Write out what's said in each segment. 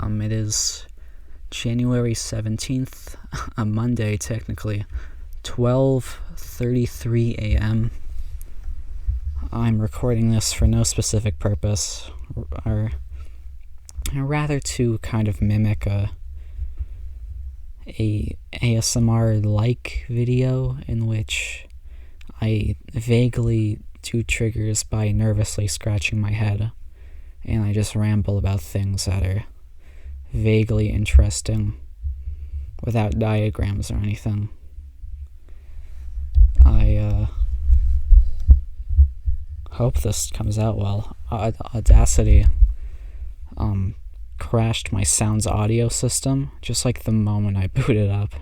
It is January 17th, a Monday technically, 12:33 a.m. I'm recording this for no specific purpose, or rather to kind of mimic a ASMR-like video in which I vaguely do triggers by nervously scratching my head, and I just ramble about things that are vaguely interesting without diagrams or anything. I hope this comes out well. Audacity crashed my Sounds audio system just like the moment I booted up.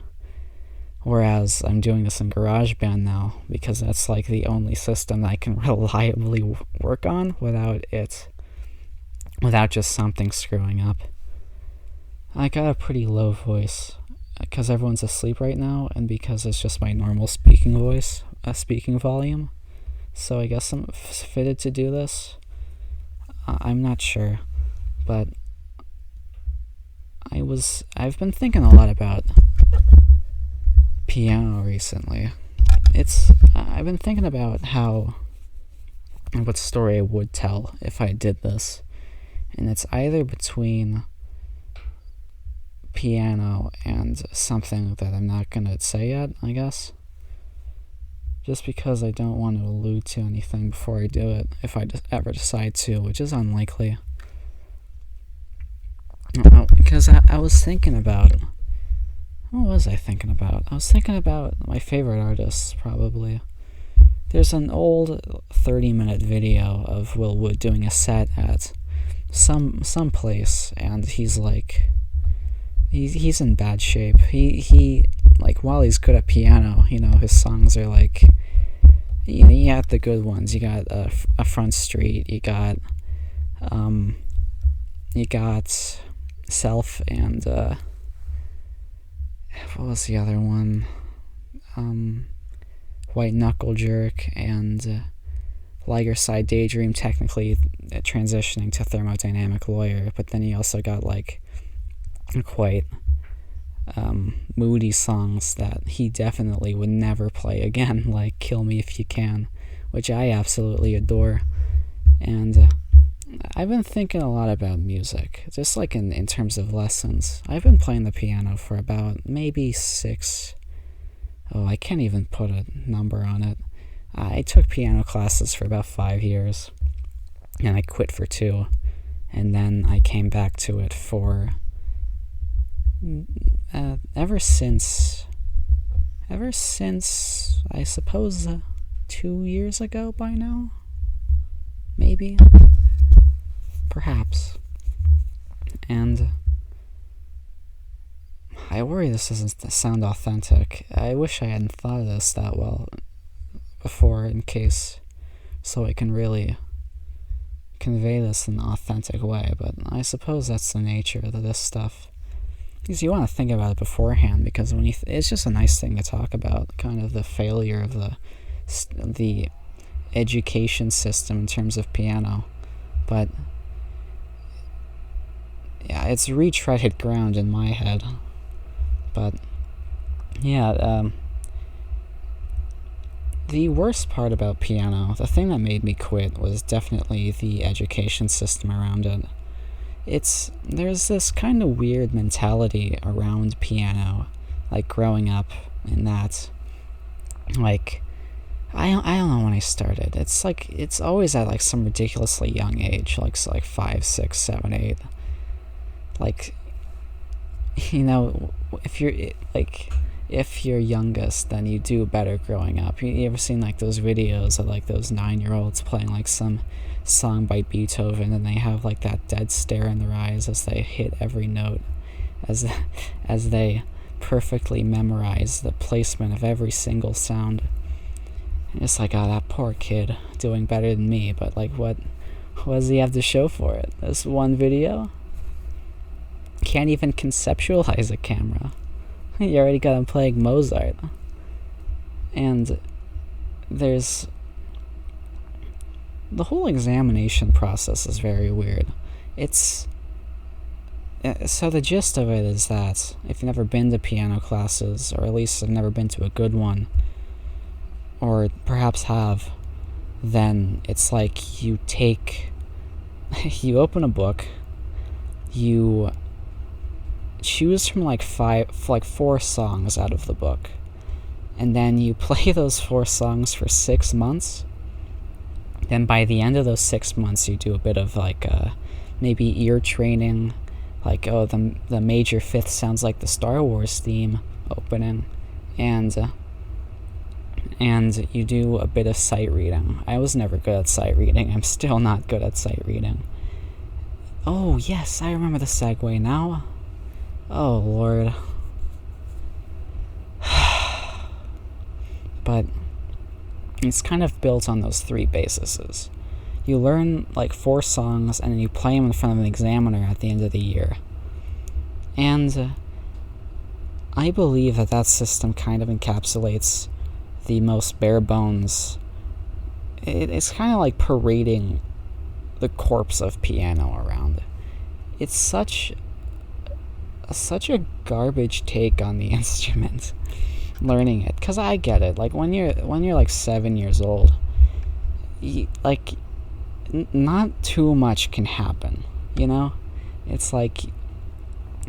Whereas I'm doing this in GarageBand now because that's like the only system that I can reliably work on without just something screwing up. I got a pretty low voice because everyone's asleep right now, and because it's just my normal speaking voice, speaking volume. So I guess I'm fitted to do this. I'm not sure, but I've been thinking a lot about piano recently. I've been thinking about what story I would tell if I did this, and it's either between piano and something that I'm not gonna say yet, I guess. Just because I don't want to allude to anything before I do it, if I ever decide to, which is unlikely. Because I was thinking about... What was I thinking about? I was thinking about my favorite artists, probably. There's an old 30-minute video of Will Wood doing a set at some place, and he's like... He's in bad shape. He like, while he's good at piano, his songs are like... You got the good ones. You got a Front Street. You got Self, and what was the other one? White Knuckle Jerk, and Liger Side Daydream, technically transitioning to Thermodynamic Lawyer, but then you also got like quite moody songs that he definitely would never play again, like Kill Me If You Can, which I absolutely adore. And I've been thinking a lot about music, just like in terms of lessons. I've been playing the piano for about maybe I can't even put a number on it. I took piano classes for about 5 years, and I quit for 2, and then I came back to it for ever since I suppose 2 years ago by now, maybe, perhaps. And I worry this doesn't sound authentic. I wish I hadn't thought of this that well before, in case, so I can really convey this in an authentic way, but I suppose that's the nature of this stuff. Because you want to think about it beforehand, because when it's just a nice thing to talk about, kind of the failure of the education system in terms of piano. But yeah, it's retreaded ground in my head. But yeah, the worst part about piano, the thing that made me quit, was definitely the education system around it. There's this kind of weird mentality around piano, like growing up, in that, like, I don't know when I started. It's like, it's always at like some ridiculously young age, like 5, 6, 7, 8. Like, if you're youngest, then you do better growing up. You ever seen like those videos of like those 9-year-olds playing like some song by Beethoven, and they have like that dead stare in their eyes as they hit every note, as they perfectly memorize the placement of every single sound. And it's like, oh, that poor kid doing better than me, but like, what does he have to show for it? This one video? Can't even conceptualize a camera. You already got him playing Mozart. And there's... the whole examination process is very weird. It's So the gist of it is that if you've never been to piano classes, or at least have never been to a good one, or perhaps have, then it's like you open a book, you choose from like 4 songs out of the book, and then you play those 4 songs for 6 months. Then by the end of those 6 months, you do a bit of like maybe ear training, like, oh, the major 5th sounds like the Star Wars theme opening, and you do a bit of sight reading. I was never good at sight reading. I'm still not good at sight reading. Oh, yes, I remember the segue now. Oh, Lord. But it's kind of built on those 3 bases. You learn like 4 songs, and then you play them in front of an examiner at the end of the year. And I believe that system kind of encapsulates the most bare bones. It's kind of like parading the corpse of piano around. It's such a garbage take on the instrument, learning it, because I get it. Like when you're like 7 years old, not too much can happen, you know? It's like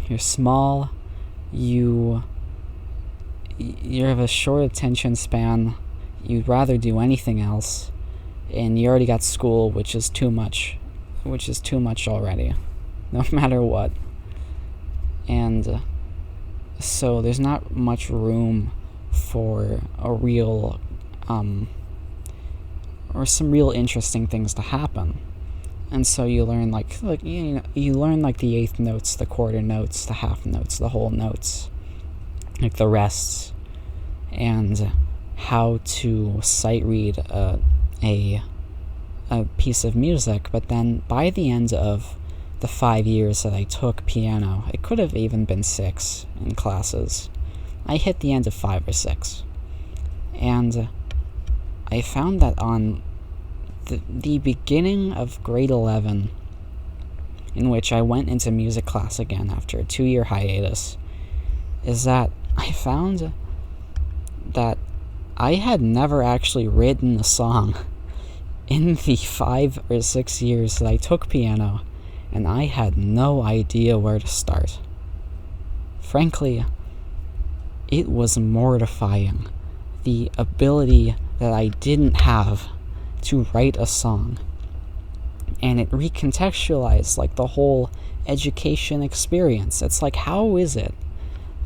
you're small, you have a short attention span, you'd rather do anything else, and you already got school, which is too much already, no matter what. And so there's not much room for a real or some real interesting things to happen. And so you learn you learn like the 8th notes, the quarter notes, the half notes, the whole notes, like the rests, and how to sight read a piece of music. But then by the end of the 5 years that I took piano, it could have even been 6 in classes, I hit the end of 5 or 6. And I found that on the beginning of grade 11, in which I went into music class again after a 2-year hiatus, is that I found that I had never actually written a song in the 5 or 6 years that I took piano, and I had no idea where to start. Frankly, it was mortifying, the ability that I didn't have to write a song. And it recontextualized like the whole education experience. It's like, how is it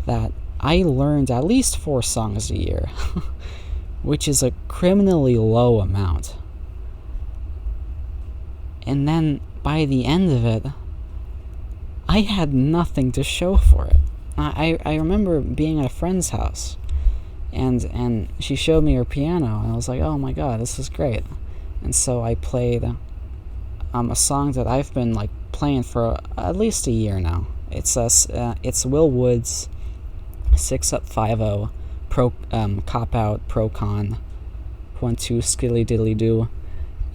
that I learned at least 4 songs a year, which is a criminally low amount, and then by the end of it, I had nothing to show for it. I remember being at a friend's house, and she showed me her piano, and I was like, oh my god, this is great. And so I played a song that I've been like playing for at least a year now. It's Will Wood's 6 Up 5-0 pro cop out pro con 1 2 skilly diddly do,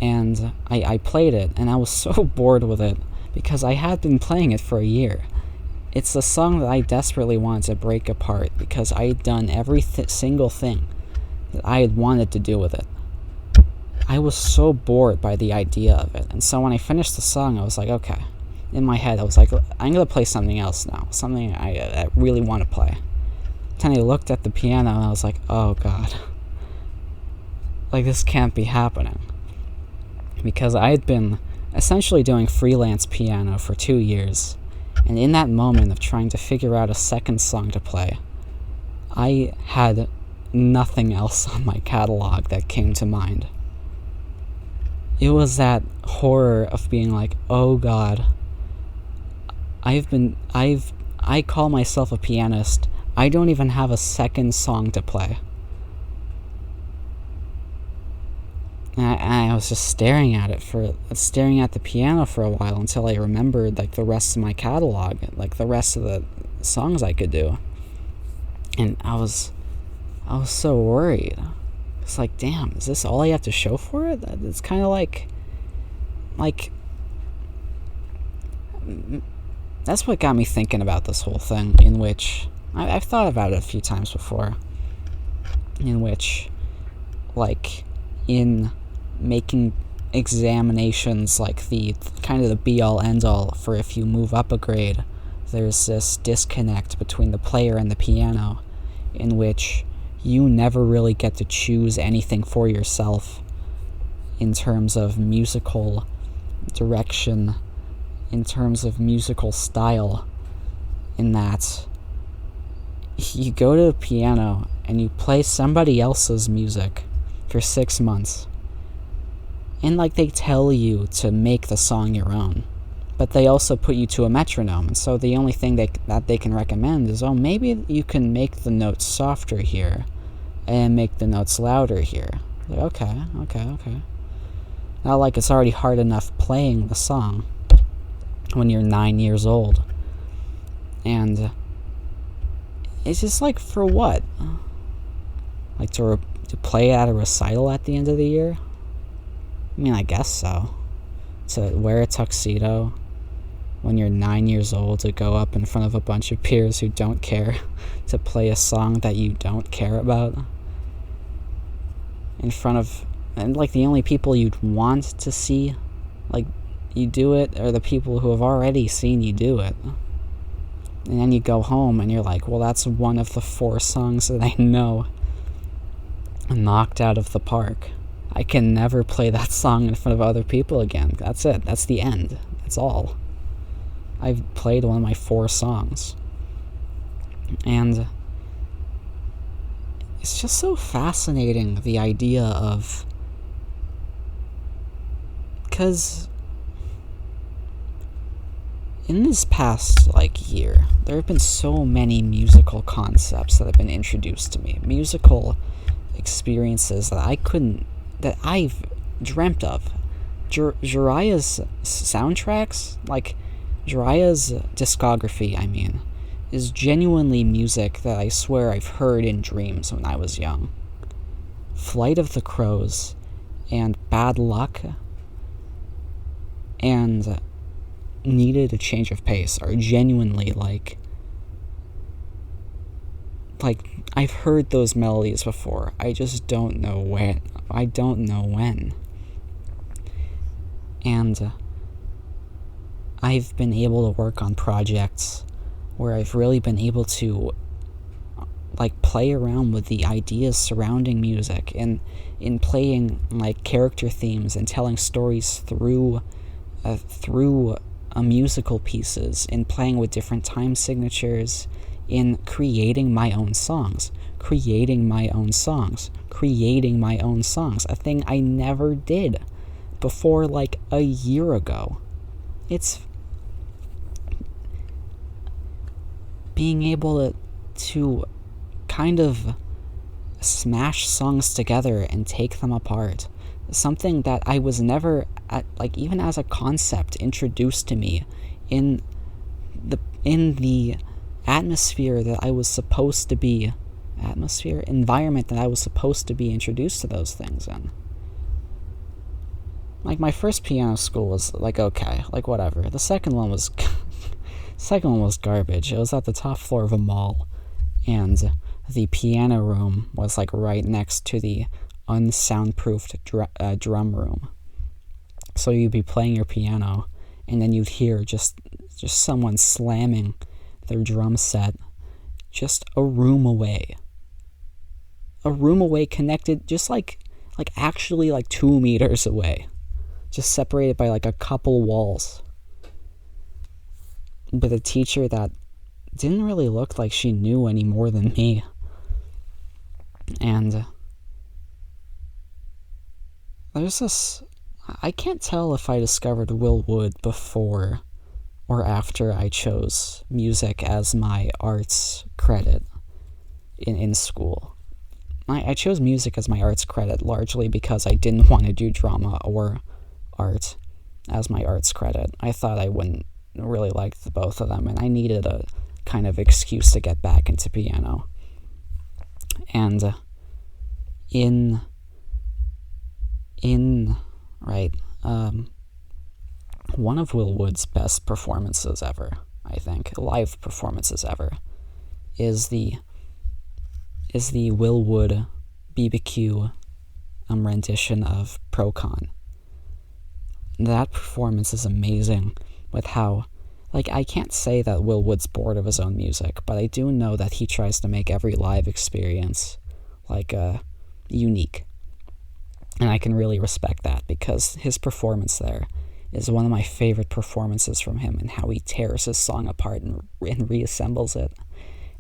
and I played it, and I was so bored with it because I had been playing it for a year. It's a song that I desperately wanted to break apart because I had done every single thing that I had wanted to do with it. I was so bored by the idea of it, and so when I finished the song, I was like, okay. In my head, I was like, I'm gonna play something else now, something I really want to play. Then I looked at the piano, and I was like, oh god. Like, this can't be happening. Because I had been essentially doing freelance piano for 2 years, and in that moment of trying to figure out a second song to play, I had nothing else on my catalog that came to mind. It was that horror of being like, oh god, I call myself a pianist, I don't even have a second song to play. And I was just staring at the piano for a while until I remembered like the rest of my catalog, like the rest of the songs I could do. And I was so worried. It's like, damn, is this all I have to show for it? It's kind of like that's what got me thinking about this whole thing, in which I've thought about it a few times before, in which, like, in making examinations like the kind of the be-all end-all for if you move up a grade, there's this disconnect between the player and the piano, in which you never really get to choose anything for yourself in terms of musical direction, in terms of musical style, in that you go to the piano and you play somebody else's music for 6 months, and like they tell you to make the song your own, but they also put you to a metronome, and so the only thing that they can recommend is, oh, maybe you can make the notes softer here and make the notes louder here. Like, okay. Not like it's already hard enough playing the song when you're 9 years old. And it's just like, for what? Like to play at a recital at the end of the year? I mean, I guess so. To wear a tuxedo when you're 9 years old, to go up in front of a bunch of peers who don't care, to play a song that you don't care about, in front of, and like the only people you'd want to see, like, you do it, are the people who have already seen you do it. And then you go home and you're like, well, that's one of the 4 songs that I know, knocked out of the park. I can never play that song in front of other people again. That's it. That's the end. That's all. I've played one of my 4 songs. And it's just so fascinating, the idea of, because in this past, year, there have been so many musical concepts that have been introduced to me. Musical experiences that I've dreamt of. Jiraiya's soundtracks, Jiraiya's discography, is genuinely music that I swear I've heard in dreams when I was young. Flight of the Crows and Bad Luck and Needed a Change of Pace are genuinely I've heard those melodies before. I just don't know when. And I've been able to work on projects where I've really been able to play around with the ideas surrounding music, and in playing character themes and telling stories through musical pieces, in playing with different time signatures, in creating my own songs, a thing I never did before a year ago. It's being able to kind of smash songs together and take them apart. Something that I was never, even as a concept, introduced to me in the atmosphere that I was supposed to be, environment that I was supposed to be introduced to those things in. My first piano school was okay, whatever. The second one was garbage. It was at the top floor of a mall, and the piano room was right next to the unsoundproofed drum room. So you'd be playing your piano, and then you'd hear just someone slamming their drum set just a room away, connected just actually 2 meters away, just separated by a couple walls, with a teacher that didn't really look like she knew any more than me. And there's this, I can't tell if I discovered Will Wood before or after I chose music as my arts credit in school. I chose music as my arts credit largely because I didn't want to do drama or art as my arts credit. I thought I wouldn't really like the both of them, and I needed a kind of excuse to get back into piano. And one of Will Wood's best performances ever, I think, live performances ever, is the Will Wood BBQ rendition of Pro Con. That performance is amazing with how, like, I can't say that Will Wood's bored of his own music, but I do know that he tries to make every live experience, like, unique. And I can really respect that, because his performance there is one of my favorite performances from him, and how he tears his song apart and reassembles it.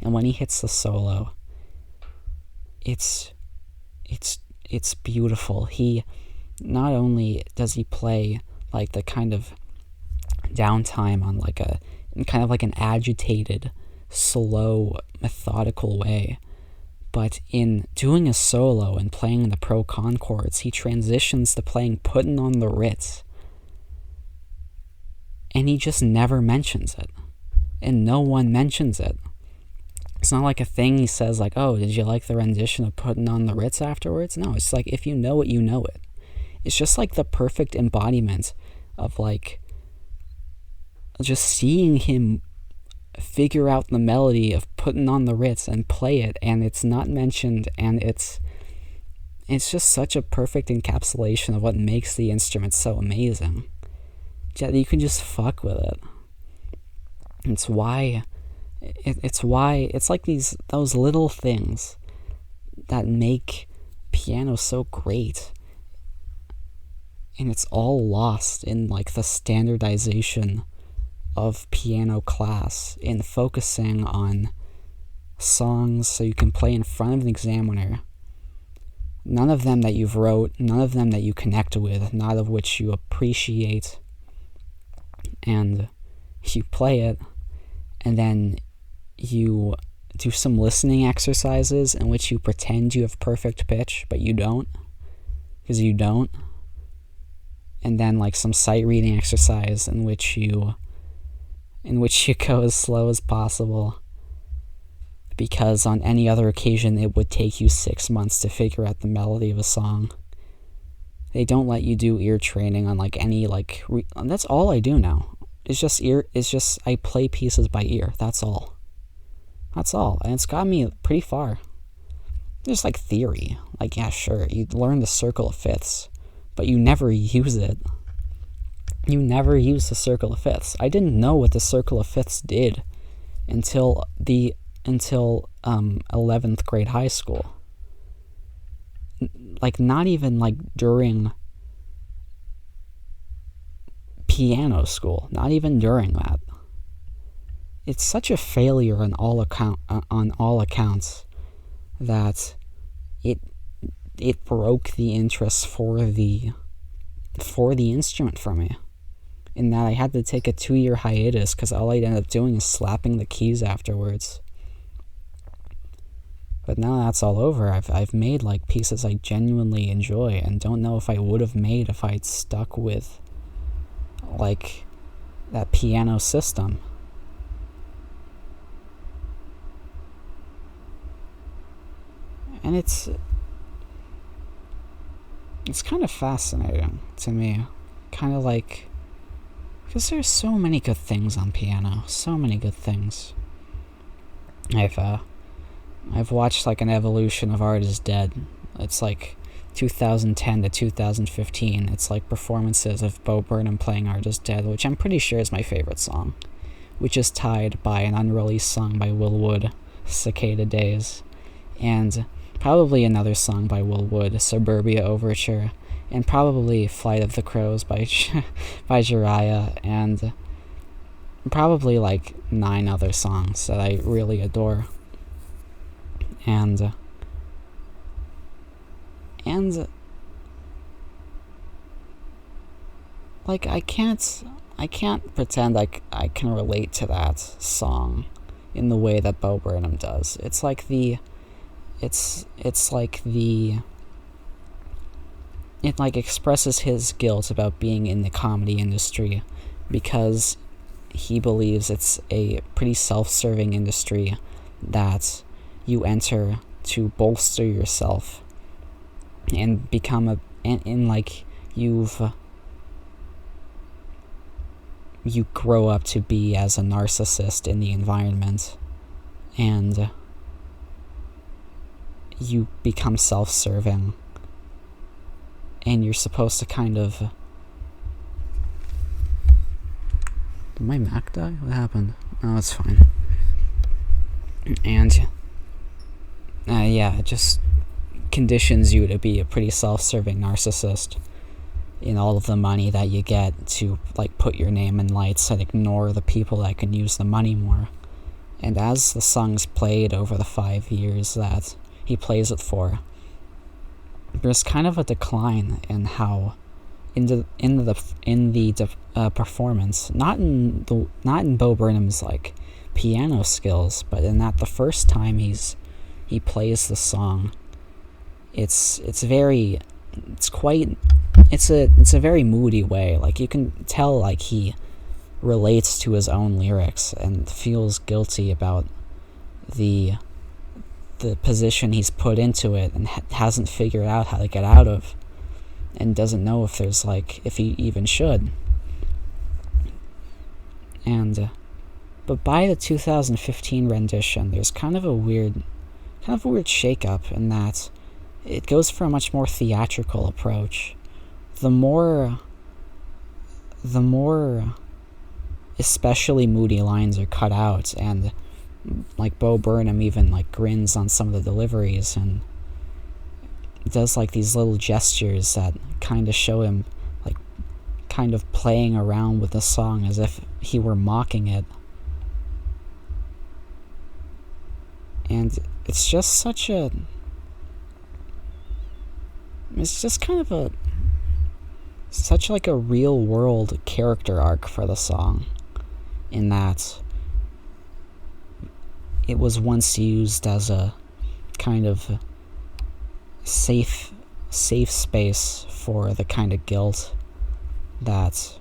And when he hits the solo, it's beautiful. He, not only does he play like the kind of downtime on like in kind of like an agitated, slow, methodical way, but in doing a solo and playing the pro con chords, he transitions to playing Puttin' on the Ritz, and he just never mentions it, and no one mentions it. It's not like a thing he says like, oh, did you like the rendition of Puttin' on the Ritz afterwards? No, it's like, if you know it, you know it. It's just like the perfect embodiment of like just seeing him figure out the melody of Puttin' on the Ritz and play it, and it's not mentioned, and it's just such a perfect encapsulation of what makes the instrument so amazing. You can just fuck with it. It's like those little things that make piano so great, and it's all lost in like the standardization of piano class, in focusing on songs so you can play in front of an examiner, none of them that you've wrote, none of them that you connect with, none of which you appreciate, and you play it, and then you do some listening exercises in which you pretend you have perfect pitch, but you don't, because you don't. And then like some sight reading exercise in which you go as slow as possible, because on any other occasion it would take you 6 months to figure out the melody of a song. They don't let you do ear training on like any like that's all I do now. It's just I play pieces by ear. That's all. And it's got me pretty far. There's like theory. Like, yeah, sure, you learn the circle of fifths, but you never use it. You never use the circle of fifths. I didn't know what the circle of fifths did until 11th grade high school. Like, not even like during piano school, not even during that. It's such a failure on all accounts that it broke the interest for the instrument from me, in that I had to take a 2-year hiatus because all I'd end up doing is slapping the keys afterwards. But now that's all over. I've made like pieces I genuinely enjoy and don't know if I would have made if I'd stuck with like that piano system. And it's kind of fascinating to me, kind of like, because there's so many good things on piano, so many good things. I've watched like an evolution of Art is Dead. It's like 2010 to 2015. It's like performances of Bo Burnham playing Art is Dead, which I'm pretty sure is my favorite song, which is tied by an unreleased song by Will Wood, Cicada Days, and probably another song by Will Wood, Suburbia Overture, and probably Flight of the Crows by by Jiraiya, and probably like 9 other songs that I really adore. And like I can't pretend like I can relate to that song in the way that Bo Burnham does. It's like it like expresses his guilt about being in the comedy industry because he believes it's a pretty self-serving industry that you enter to bolster yourself and become like you've you grow up to be as a narcissist in the environment, and you become self-serving, and you're supposed to kind of... Did my Mac die? What happened? Oh, it's fine. And it just conditions you to be a pretty self-serving narcissist in all of the money that you get, to like put your name in lights and ignore the people that can use the money more. And as the song's played over the 5 years that he plays it for, there's kind of a decline in how in the performance, not in Bo Burnham's like piano skills, but in that the first time he plays the song, it's a very moody way. Like, you can tell like he relates to his own lyrics and feels guilty about the position he's put into it and hasn't figured out how to get out of, and doesn't know if he even should. And but by the 2015 rendition, there's kind of a weird shakeup in that it goes for a much more theatrical approach. The more especially moody lines are cut out, and like Bo Burnham even like grins on some of the deliveries and does like these little gestures that kind of show him like kind of playing around with the song as if he were mocking it. And it's just such like a real world character arc for the song, in that it was once used as a kind of safe space for the kind of guilt that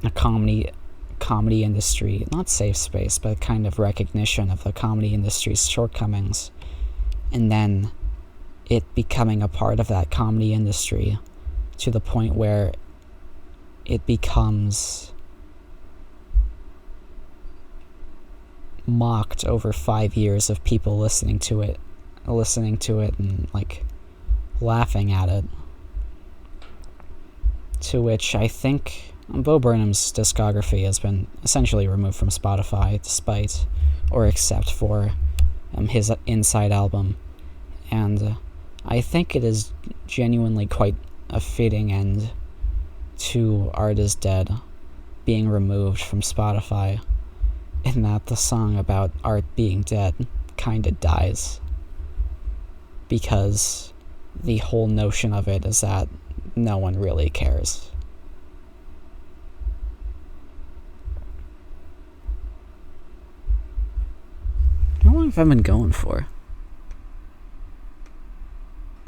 a comedy industry, not safe space, but kind of recognition of the comedy industry's shortcomings, and then it becoming a part of that comedy industry to the point where it becomes mocked over 5 years of people listening to it and like laughing at it. To which I think Bo Burnham's discography has been essentially removed from Spotify, despite or except for his Inside album, and I think it is genuinely quite a fitting end to Art is Dead being removed from Spotify, in that the song about art being dead kinda dies, because the whole notion of it is that no one really cares. How long have I been going for?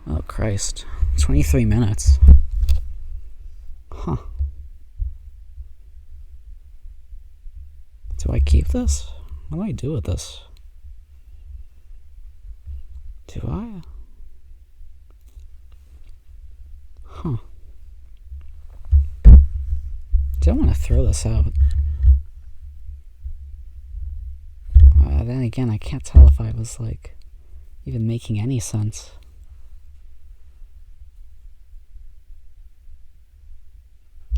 Oh, Christ. 23 minutes. Huh. Do I keep this? What do I do with this? Do I? Huh. Don't want to throw this out. Then again, I can't tell if I was, like, even making any sense.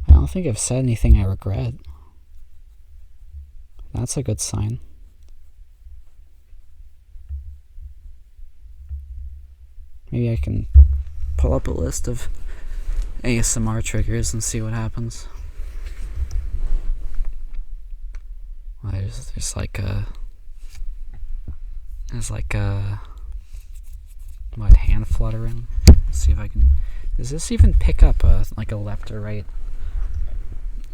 I don't think I've said anything I regret. That's a good sign. Maybe I can pull up a list of ASMR triggers and see what happens. Well, there's what, hand fluttering? Let's see if I can... Does this even pick up a left or right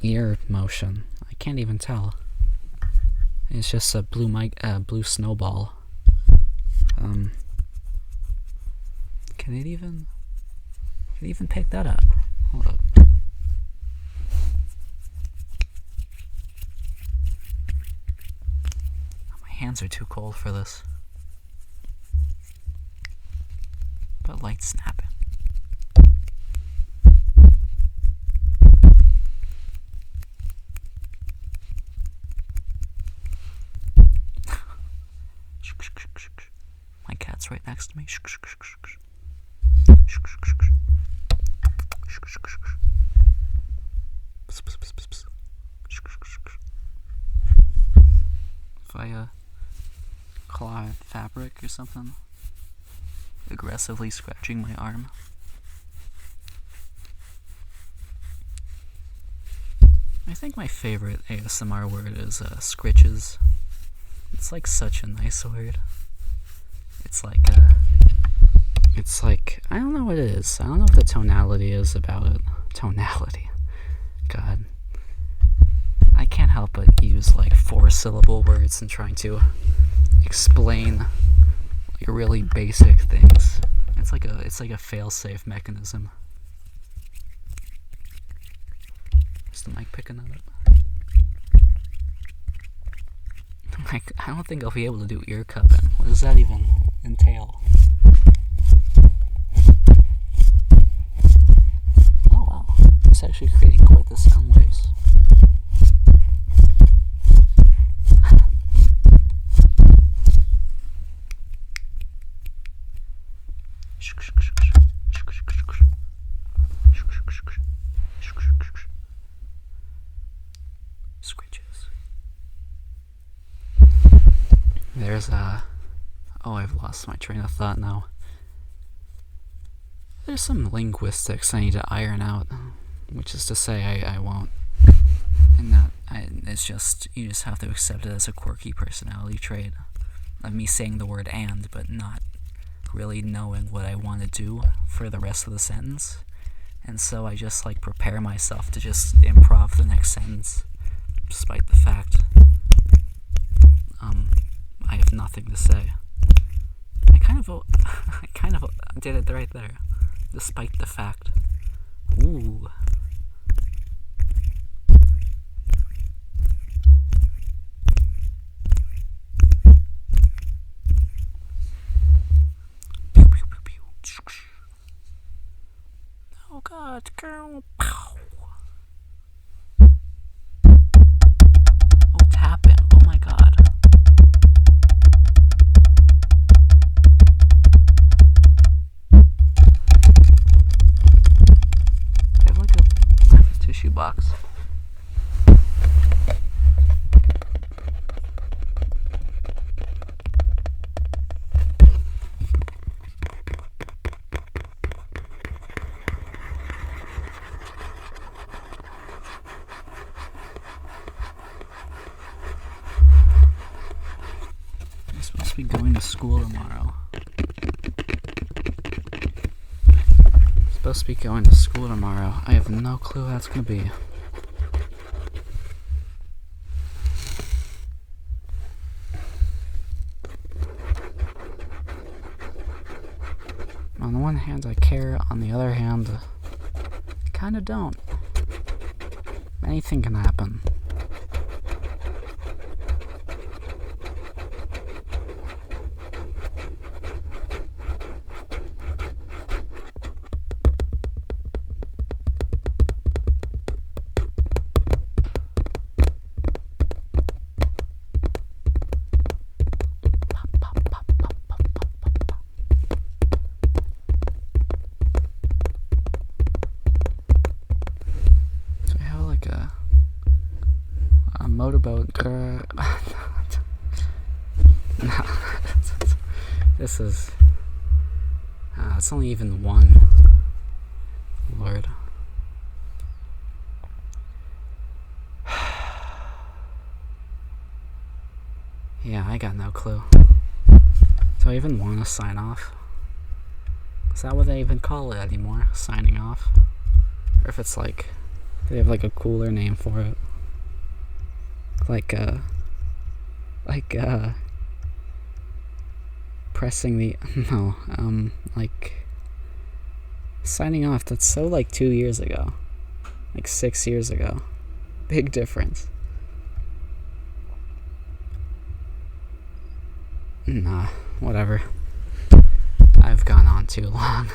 ear motion? I can't even tell. It's just a blue snowball. Can it even pick that up? Hold up. My hands are too cold for this. But light snapping. cat's right next to me. If I claw at fabric or something, aggressively scratching my arm. I think my favorite ASMR word is scritches. It's like such a nice word. It's like I don't know what it is. I don't know what the tonality is about it. Tonality. God. I can't help but use like 4-syllable words in trying to explain like really basic things. It's like a fail-safe mechanism. Is the mic picking that up? Like, I don't think I'll be able to do ear cupping. What does that even entail? Oh wow, it's actually creating quite the sound waves. Scritches. There's I've lost my train of thought now. There's some linguistics I need to iron out, which is to say I won't. And it's just, you just have to accept it as a quirky personality trait of me saying the word and, but not really knowing what I want to do for the rest of the sentence. And so I just like prepare myself to just improv the next sentence, despite the fact I have nothing to say. I kind of did it right there, despite the fact. Ooh. Pew, pew, pew, pew. Oh God, girl. Pow. Oh, tapping. Oh my God. I have a tissue box. I'm supposed to be going to school tomorrow. Supposed to be going to school tomorrow. I have no clue how that's gonna be. On the one hand, I care. On the other hand, I kinda don't. Anything can happen. Motorboat. No, this is. It's only even one. Lord. Yeah, I got no clue. Do I even want to sign off? Is that what they even call it anymore? Signing off? Or if it's like, they have like a cooler name for it. Pressing the, no, signing off. That's so like 2 years ago, like 6 years ago. Big difference. Nah, whatever. I've gone on too long.